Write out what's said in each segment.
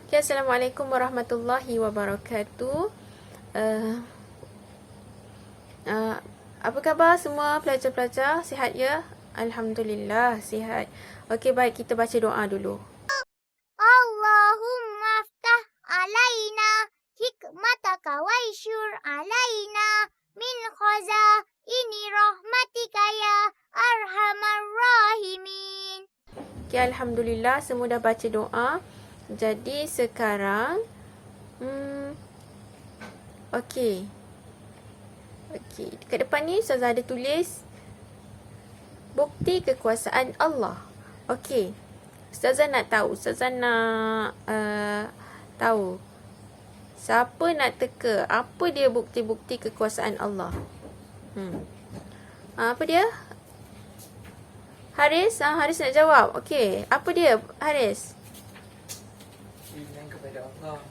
Okay, Assalamualaikum warahmatullahi wabarakatuh. Uh, uh, apa khabar semua pelajar-pelajar? Sihat ya? Alhamdulillah, sihat. Okey, baik, kita baca doa dulu. Allahumma aftah alaina hikmataka waishur alaina min ini rahmatika ya arhamar rahimin. Okay, Alhamdulillah, semua dah baca doa. Jadi sekarang, okey. Okey, dekat depan ni Ustazah ada tulis bukti kekuasaan Allah. Okey, Ustazah nak tahu, Ustazah nak tahu siapa nak teka apa dia bukti-bukti kekuasaan Allah. Apa dia? Haris? Haris nak jawab. Okey, apa dia Haris? Iman kepada Allah.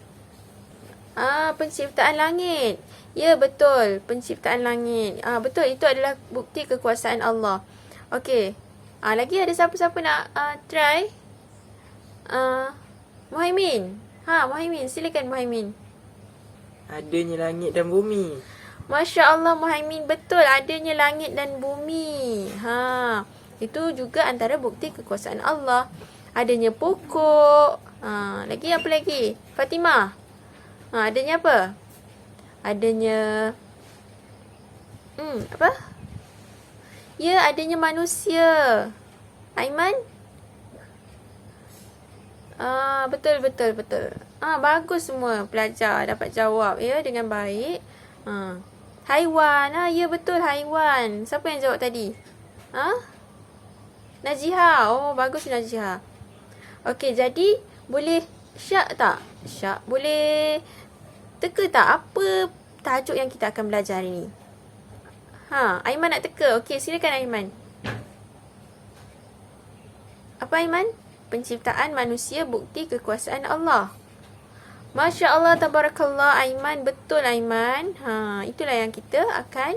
Penciptaan langit. Ya, betul. Penciptaan langit. Betul, itu adalah bukti kekuasaan Allah. Okey. Lagi ada siapa-siapa nak try? Muhaimin. Muhaimin. Silakan Muhaimin. Adanya langit dan bumi. Masya Allah Muhaimin, betul, adanya langit dan bumi. Itu juga antara bukti kekuasaan Allah. Adanya pokok. Lagi apa lagi? Fatimah. Adanya apa? Adanya apa? Ya, adanya manusia. Aiman? Betul. Bagus semua pelajar dapat jawab ya dengan baik. Haiwan. Ya betul, haiwan. Siapa yang jawab tadi? Najiha. Oh, bagus Najiha. Okey, jadi boleh syak tak? Syak, boleh teka tak apa tajuk yang kita akan belajar hari ni? Aiman nak teka. Okey, silakan Aiman. Apa Aiman? Penciptaan manusia bukti kekuasaan Allah. Masya Allah, tabarakallah Aiman. Betul Aiman. Itulah yang kita akan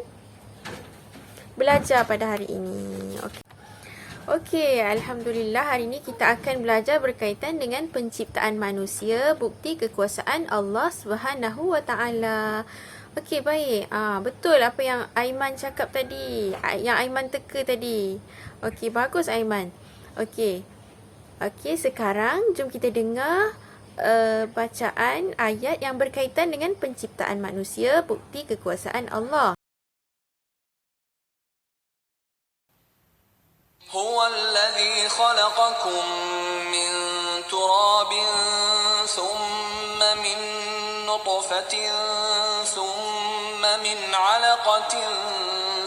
belajar pada hari ini. Okey, Alhamdulillah hari ini kita akan belajar berkaitan dengan penciptaan manusia, bukti kekuasaan Allah Subhanahu Wa Taala. Okey, baik. Betul apa yang Aiman cakap tadi, yang Aiman teka tadi. Okey, bagus Aiman. Okey, sekarang jom kita dengar bacaan ayat yang berkaitan dengan penciptaan manusia, bukti kekuasaan Allah. هو الذي خلقكم من تراب ثم من نطفة ثم من علقة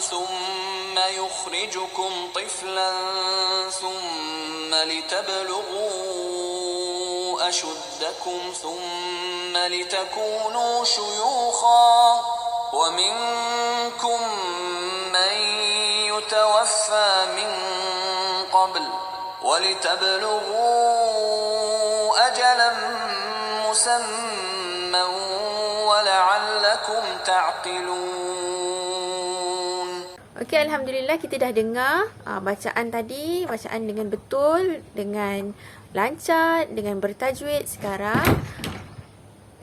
ثم يخرجكم طفلا ثم لتبلغوا أشدكم ثم لتكونوا شيوخا ومنكم من يتوفى من قبل ولتبلغوا أجلا مسمى ولعلكم تعقلون. Okey, Alhamdulillah kita dah dengar bacaan tadi, bacaan dengan betul, dengan lancar, dengan bertajwid. Sekarang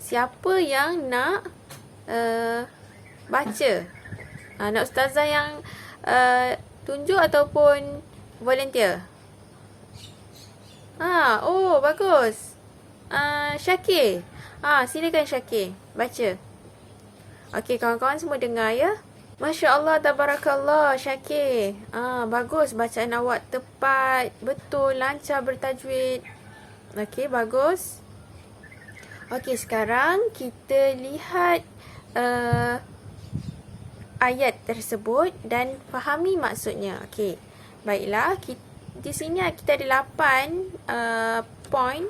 siapa yang nak baca? Nak ustazah yang tunjuk ataupun volunteer? Oh, bagus. Syakir. Silakan Syakir, baca. Okey, kawan-kawan semua dengar ya. Masya Allah, tabarakallah Syakir. Bagus bacaan awak, tepat, betul, lancar bertajwid. Okey, bagus. Okey, sekarang kita lihat ayat tersebut dan fahami maksudnya. Okey, baiklah. Di sini kita ada 8 point.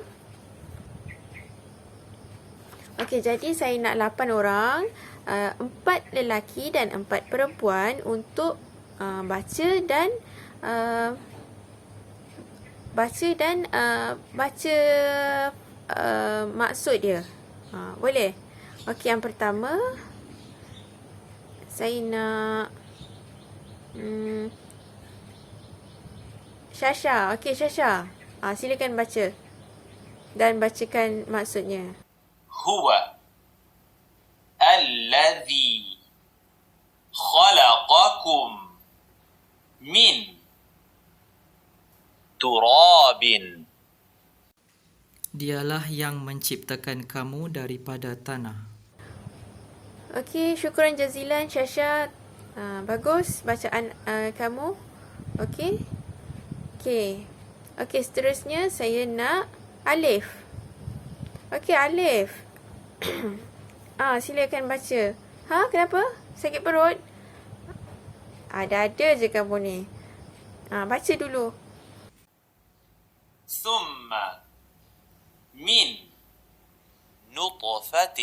Okey, jadi saya nak 8 orang, 4 lelaki dan 4 perempuan untuk baca dan maksud dia. Boleh? Okey, yang pertama saya nak Syasha. Okey, Syasha. Silakan baca. dan bacakan maksudnya. هو الذي خلقكم من تراب. Dialah yang menciptakan kamu daripada tanah. Okey, syukran jazilan Syasha. Bagus bacaan kamu. Okey. Okey. Okey, seterusnya saya nak Alif. Okey, Alif. Silakan baca. Kenapa? Sakit perut? Ada-ada je kamu ni. Baca dulu. ثم من نطفة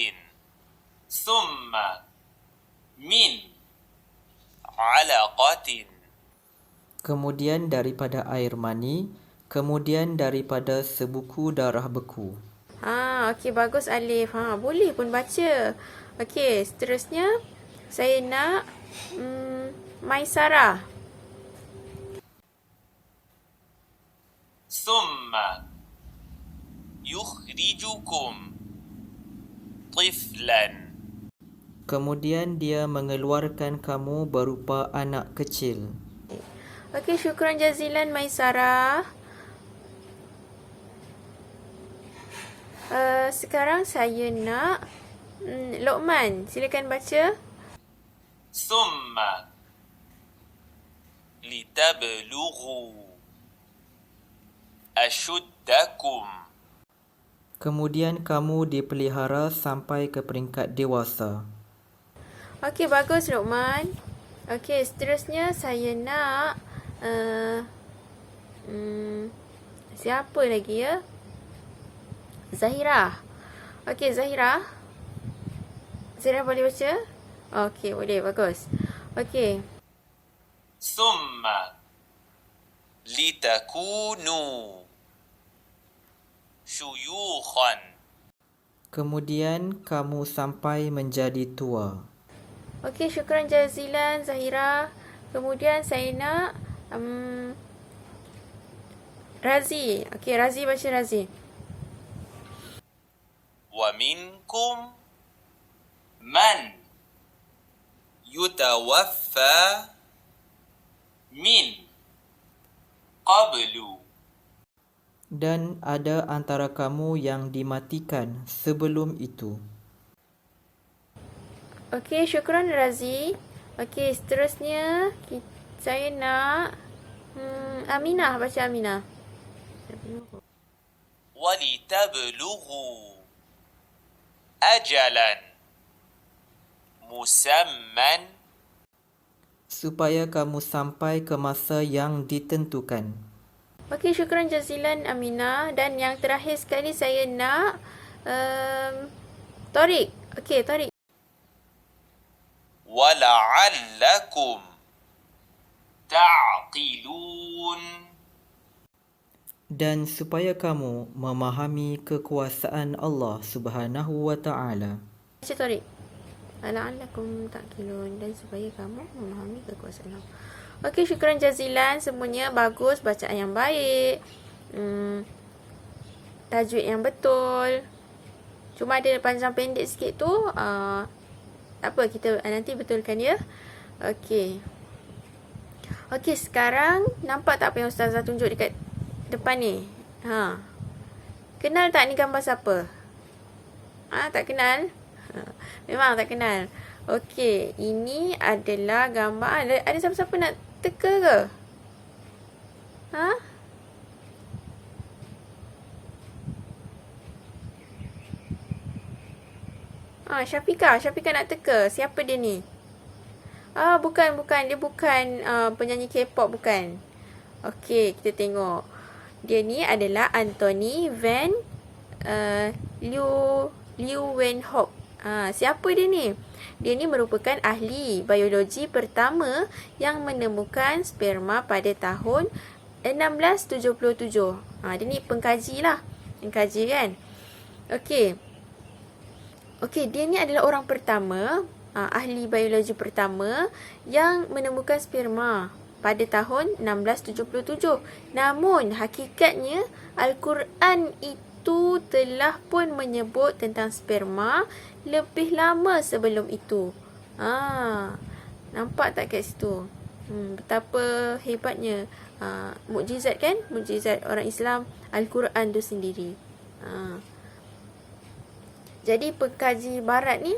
ثم من علقة. Kemudian daripada air mani, kemudian daripada sebuku darah beku. Okey, bagus Alif. Boleh pun baca. Okey, seterusnya saya nak Maisarah. ثم يخرجكم طفلا. Kemudian dia mengeluarkan kamu berupa anak kecil. Okey, syukran jazilan Maisarah. Sekarang saya nak Luqman. Silakan baca. ثم لتبلغوا أشدكم. Kemudian kamu dipelihara sampai ke peringkat dewasa. Okey, bagus Luqman. Okey, seterusnya saya nak siapa lagi ya? Zahirah. Okey, Zahirah. Zahirah boleh baca? Okey, boleh. Bagus. Okey. ثم لتكونوا شيوخا. Kemudian kamu sampai menjadi tua. Okey, syukran jazilan Zahirah. Kemudian saya nak Razi. Okey, Razi baca Razi. ومنكم من يتوفى من قبل. Dan ada antara kamu yang dimatikan sebelum itu. Okey, syukran Razi. Okey, seterusnya saya nak Aminah baca Aminah. ولتبلغوا أجلا مسمى. Supaya kamu sampai ke masa yang ditentukan. Okey, syukran jazilan Aminah. Dan yang terakhir sekali saya nak Tariq. Okey, Tariq. ولعلكم تعقلون. Dan supaya kamu memahami kekuasaan Allah Subhanahu wa Ta'ala. Baca Tariq. La'allakum ta'qilun. Dan supaya kamu memahami kekuasaan Allah. Okey, syukran jazilan. Semuanya bagus. Bacaan yang baik. Tajwid yang betul. Cuma ada panjang pendek sikit tu. Tak apa, kita nanti betulkan ya. Okey. Okey, sekarang nampak tak apa yang Ustazah tunjuk dekat depan ni? Kenal tak ni gambar siapa? Tak kenal? Memang tak kenal. Okey, ini adalah gambar. Ada siapa-siapa nak teka ke? Syafiqah nak teka. Siapa dia ni? Bukan. Dia bukan penyanyi K-pop, bukan. Okey, kita tengok. Dia ni adalah Anthony Van Leeuwenhoek. Siapa dia ni? Dia ni merupakan ahli biologi pertama yang menemukan sperma pada tahun 1677. Dia ni pengkaji lah. Pengkaji kan? Okey, dia ni adalah orang pertama, ahli biologi pertama yang menemukan sperma pada tahun 1677. Namun hakikatnya Al-Quran itu itu telah pun menyebut tentang sperma lebih lama sebelum itu. Nampak tak kat situ? Betapa hebatnya. Mukjizat kan? Mukjizat orang Islam, Al-Quran tu sendiri. Jadi pengkaji barat ni,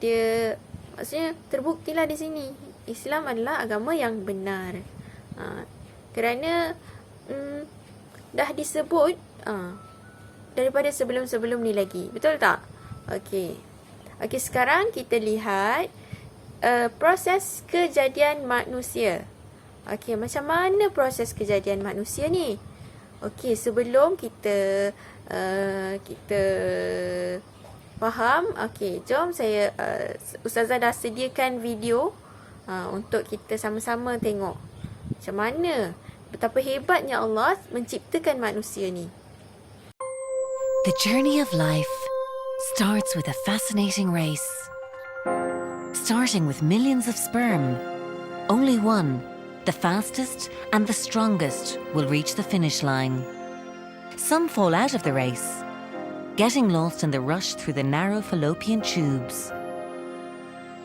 dia maksudnya terbuktilah di sini Islam adalah agama yang benar. Kerana dah disebut daripada sebelum-sebelum ni lagi. Betul tak? Okey, sekarang kita lihat proses kejadian manusia. Okey, macam mana proses kejadian manusia ni? Okey, sebelum kita faham, okey, jom saya Ustazah dah sediakan video untuk kita sama-sama tengok macam mana, betapa hebatnya Allah menciptakan manusia ni. The journey of life starts with a fascinating race. Starting with millions of sperm, only one, the fastest and the strongest, will reach the finish line. Some fall out of the race, getting lost in the rush through the narrow fallopian tubes,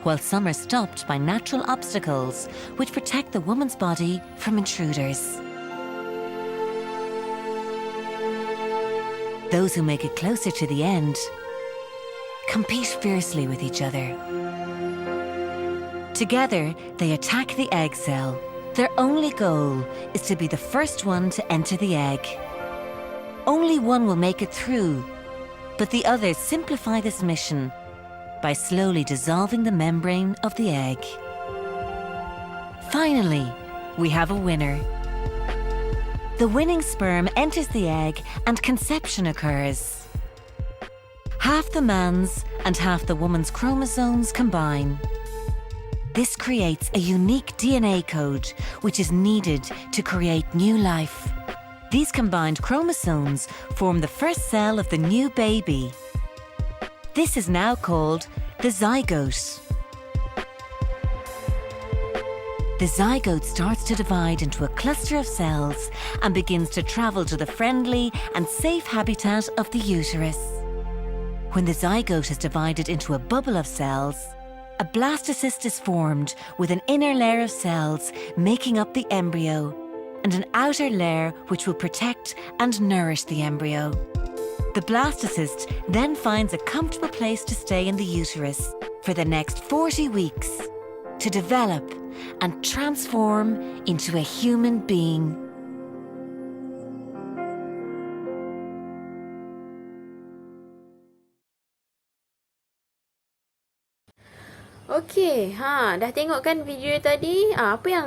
while some are stopped by natural obstacles which protect the woman's body from intruders. Those who make it closer to the end compete fiercely with each other. Together, they attack the egg cell. Their only goal is to be the first one to enter the egg. Only one will make it through, but the others simplify this mission by slowly dissolving the membrane of the egg. Finally, we have a winner. The winning sperm enters the egg and conception occurs. Half the man's and half the woman's chromosomes combine. This creates a unique DNA code which is needed to create new life. These combined chromosomes form the first cell of the new baby. This is now called the zygote. The zygote starts to divide into a cluster of cells and begins to travel to the friendly and safe habitat of the uterus. When the zygote is divided into a bubble of cells, a blastocyst is formed with an inner layer of cells making up the embryo and an outer layer which will protect and nourish the embryo. The blastocyst then finds a comfortable place to stay in the uterus for the next 40 weeks to develop and transform into a human being. Okey, dah tengok kan video tadi? Apa yang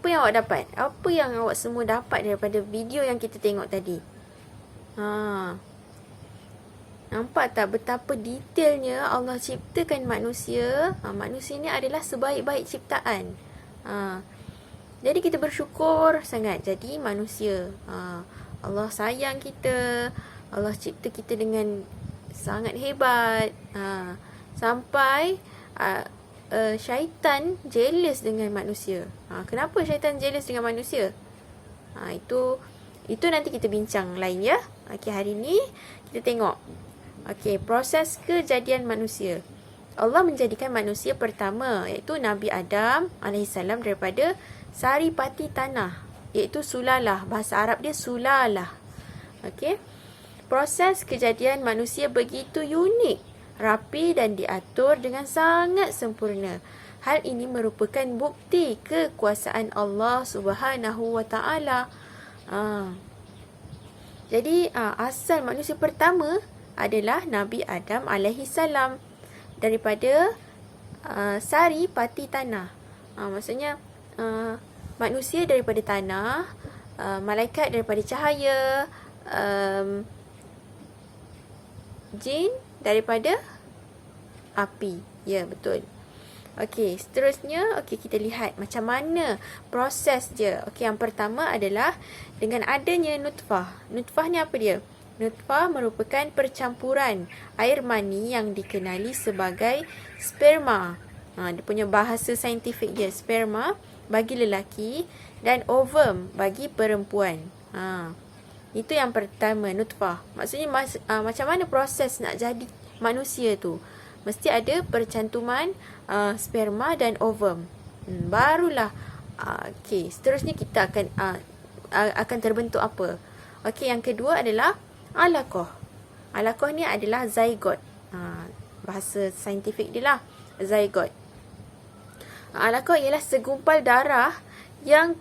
awak dapat? Apa yang awak semua dapat daripada video yang kita tengok tadi? Nampak tak betapa detailnya Allah ciptakan manusia? Manusia ni adalah sebaik-baik ciptaan. Jadi kita bersyukur sangat jadi manusia. Allah sayang kita. Allah cipta kita dengan sangat hebat. Sampai syaitan jealous dengan manusia. Kenapa syaitan jealous dengan manusia? Itu nanti kita bincang lain ya. Okey, hari ni kita tengok. Okey, proses kejadian manusia. Allah menjadikan manusia pertama iaitu Nabi Adam AS daripada saripati tanah, iaitu sulalah. Bahasa Arab dia sulalah. Okey. Proses kejadian manusia begitu unik, rapi dan diatur dengan sangat sempurna. Hal ini merupakan bukti kekuasaan Allah Subhanahu wa taala. Jadi asal manusia pertama adalah Nabi Adam AS daripada sari pati tanah. Maksudnya manusia daripada tanah, malaikat daripada cahaya, jin daripada api. Ya, betul. Okey, seterusnya kita lihat macam mana proses dia. Okey, yang pertama adalah dengan adanya nutfah. Nutfah ni apa dia? Nutfah merupakan percampuran air mani yang dikenali sebagai sperma. Dia punya bahasa saintifik dia, sperma bagi lelaki dan ovum bagi perempuan. Itu yang pertama, nutfah. Maksudnya macam mana proses nak jadi manusia tu? Mesti ada percantuman sperma dan ovum. Barulah okey, seterusnya kita akan terbentuk apa? Okey, yang kedua adalah alaqah. Alaqah ni adalah zygote. Bahasa saintifik dia lah, zygote. Alaqah ialah segumpal darah yang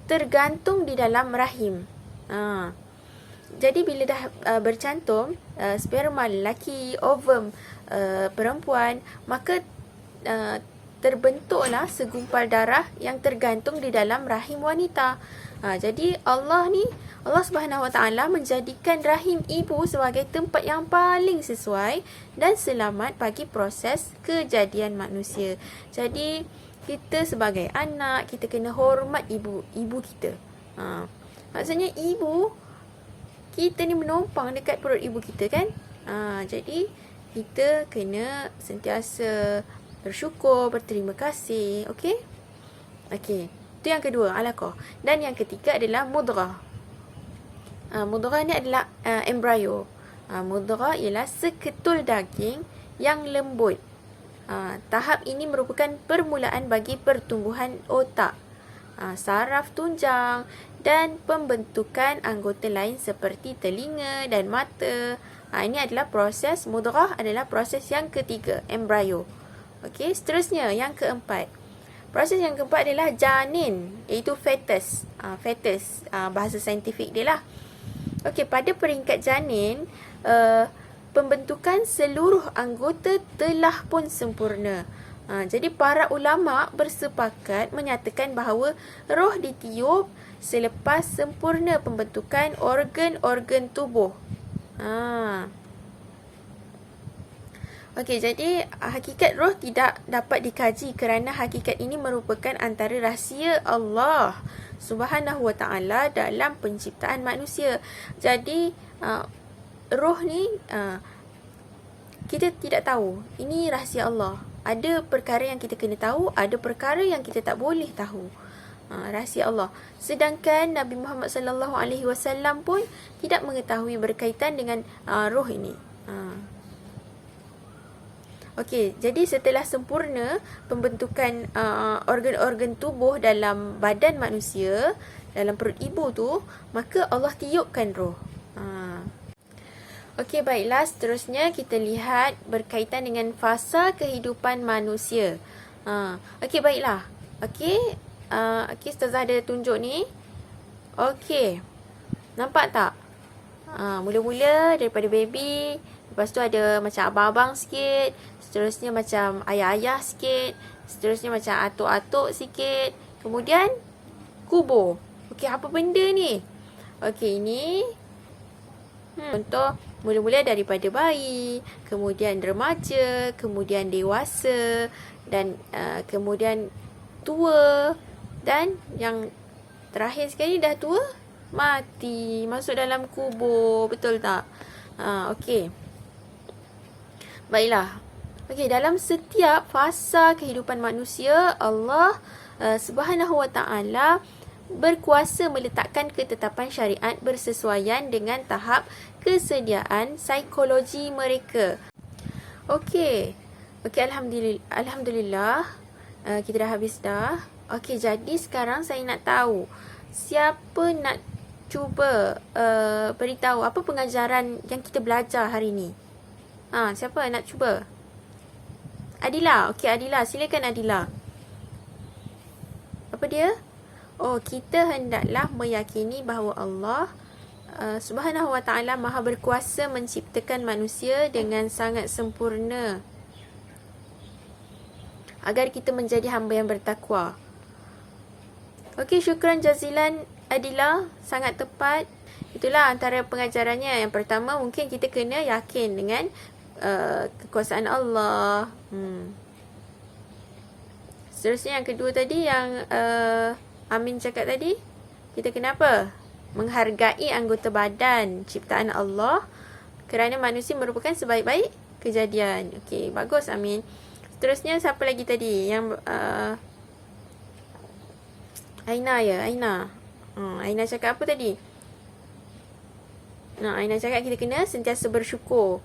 tergantung di dalam rahim. Jadi bila dah bercantum sperma lelaki, ovum perempuan, maka terbentuklah segumpal darah yang tergantung di dalam rahim wanita. Jadi Allah Subhanahu Wa Taala menjadikan rahim ibu sebagai tempat yang paling sesuai dan selamat bagi proses kejadian manusia. Jadi kita sebagai anak, kita kena hormat ibu kita. Maksudnya ibu kita ni menumpang dekat perut ibu kita kan. Jadi kita kena sentiasa bersyukur, berterima kasih. Okey? Okey. Itu yang kedua, alaqah. Dan yang ketiga adalah mudghah. Mudghah ni adalah embryo. Mudghah ialah seketul daging yang lembut. Tahap ini merupakan permulaan bagi pertumbuhan otak, saraf tunjang dan pembentukan anggota lain seperti telinga dan mata. Ini adalah proses mudghah, adalah proses yang ketiga, embryo. Okey, seterusnya yang keempat. Proses yang keempat adalah janin, iaitu fetus. Fetus, bahasa saintifik dia lah. Okey, pada peringkat janin, pembentukan seluruh anggota telah pun sempurna. Jadi para ulama bersepakat menyatakan bahawa roh ditiup selepas sempurna pembentukan organ-organ tubuh. Okey, jadi hakikat roh tidak dapat dikaji kerana hakikat ini merupakan antara rahsia Allah Subhanahu Wa Taala dalam penciptaan manusia. Jadi roh ni kita tidak tahu. Ini rahsia Allah. Ada perkara yang kita kena tahu, ada perkara yang kita tak boleh tahu. Rahsia Allah. Sedangkan Nabi Muhammad sallallahu alaihi wasallam pun tidak mengetahui berkaitan dengan roh ini. Okey, jadi setelah sempurna pembentukan organ-organ tubuh dalam badan manusia, dalam perut ibu tu, maka Allah tiupkan roh. Okey, baiklah, seterusnya kita lihat berkaitan dengan fasa kehidupan manusia. Okey, baiklah. Okey, Ustazah ada tunjuk ni. Okey, nampak tak? Mula-mula daripada baby, lepas tu ada macam abang-abang sikit, seterusnya macam ayah-ayah sikit, seterusnya macam atuk-atuk sikit, kemudian kubur. Okey, apa benda ni? Okey, ini contoh mula-mula daripada bayi, kemudian remaja, kemudian dewasa, dan kemudian tua, dan yang terakhir sekali dah tua, mati, masuk dalam kubur. Betul tak? Okey. Baiklah. Okey, dalam setiap fasa kehidupan manusia, Allah Subhanahu Wa Taala berkuasa meletakkan ketetapan syariat bersesuaian dengan tahap kesediaan psikologi mereka. Okey. Okey, alhamdulillah. Kita dah habis dah. Okey, jadi sekarang saya nak tahu siapa nak cuba beritahu apa pengajaran yang kita belajar hari ni. Siapa nak cuba? Adila. Okey, Adila. Silakan Adila. Apa dia? Kita hendaklah meyakini bahawa Allah Subhanahu Wa Taala Maha berkuasa menciptakan manusia dengan sangat sempurna agar kita menjadi hamba yang bertakwa. Okey, syukran jazilan Adila, sangat tepat. Itulah antara pengajarannya. Yang pertama, mungkin kita kena yakin dengan kekuasaan Allah. Seterusnya yang kedua tadi yang Amin cakap tadi, kita kenapa? Menghargai anggota badan ciptaan Allah kerana manusia merupakan sebaik-baik kejadian. Okey, bagus Amin. Seterusnya siapa lagi tadi? Yang Aina ya, Aina. Aina cakap apa tadi? Aina cakap kita kena sentiasa bersyukur